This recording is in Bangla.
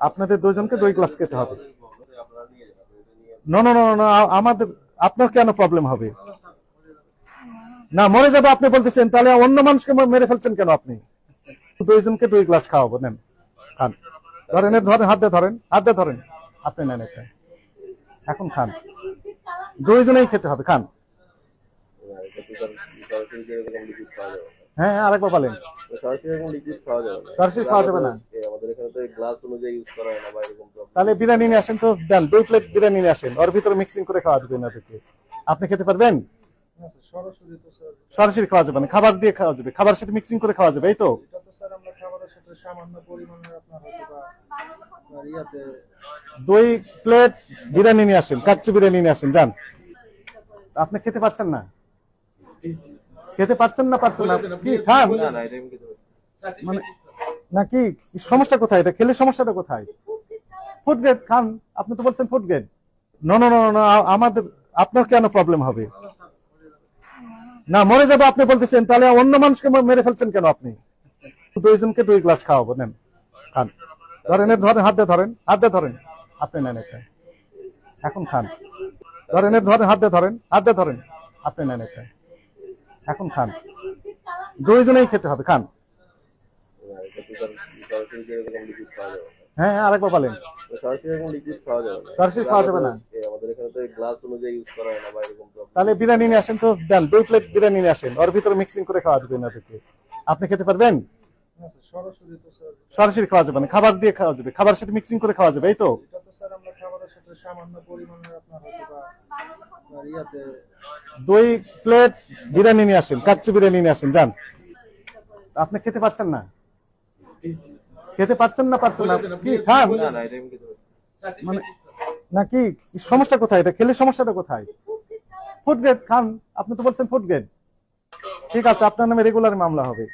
আপনাদের দুজনকে 2 গ্লাস খেতে হবে। না না না না, আমাদের আপনার কেন প্রবলেম হবে? না মরে যাবে আপনি বলতেছেন, তাহলে অন্য মানুষকে মেরে ফেলছেন কেন আপনি? দুইজনকে 2 গ্লাস খাওয়াবো, নেন খান। ধরেন ধরেন, হাত দিয়ে ধরেন, হাত দিয়ে ধরেন, আপনি নেন একটা, এখন খান। দুইজনেই খেতে হবে, খান। হ্যাঁ আরেকবার বলেন। সরাসরি খাওয়া যাবে না, তাহলে বিরিয়ানি নিয়ে আসেন তো, দেন 2 প্লেট বিরিয়ানি নিয়ে আসেন, ওর ভিতরে মিক্সিং করে খাওয়া যাবে ওনাদেরকে। আপনি খেতে পারবেন? সরাসরি খাওয়া যাবে না, খাবার দিয়ে খাওয়া যাবে, খাবারের সাথে মিক্সিং করে খাওয়া যাবে, এই তো। 2 প্লেট বিরিয়ানি নিয়ে আসেন, কাচ্চি বিরিয়ানি নিয়ে আসেন, যান। আপনি খেতে পারছেন না? খেতে পারছেন না? পারছেন না কি খান মানে, নাকি সমস্যা কোথায়? এটা খেলে সমস্যাটা কোথায়? ফুড গ্রেড খান, আপনি তো বলছেন ফুড গ্রেড। না না না না, আমাদের আপনার কেন প্রবলেম হবে? না মরে যাবে আপনি বলতেছেন, তাহলে অন্য মানুষকে মেরে ফেলছেন কেন আপনি? দুইজনকে 2 গ্লাস খাওয়াবো, নেন খান। ধরেন ধরেন, হাত দিয়ে ধরেন, হাত দিয়ে ধরেন, আপনি নেন একটা, এখন খান। ধরেন ধরেন, হাত দিয়ে ধরেন, হাত দিয়ে ধরেন, আপনি নেন একটা, এখন খান। দুইজনেই খেতে হবে, খান। হ্যাঁ আরেকবার বলেন। সরাসরি খাওয়া যাবে না, তাহলে বিরিয়ানি নিয়ে আসেন তো, দেন 2 প্লেট বিরিয়ানি নিয়ে আসেন, ওর ভিতরে মিক্সিং করে খাওয়া যাবে ওনাদেরকে। আপনি খেতে পারবেন? সরাসরি খাওয়া যাবে না, খাবার দিয়ে খাওয়া যাবে, খাবারের সাথে মিক্সিং করে খাওয়া যাবে, এই তো। 2 প্লেট বিরিয়ানি নিয়ে আসেন, কাচ্চি বিরিয়ানি নিয়ে আসেন, যান। আপনি খেতে পারছেন না? খেতে পারছেন না? পারছেন না কি খান মানে, নাকি সমস্যা কোথায়? এটা খেলে সমস্যাটা কোথায়? ফুড গ্রেড খান, আপনি তো বলছেন ফুড গ্রেড। ঠিক আছে, আপনার নামে রেগুলার মামলা হবে।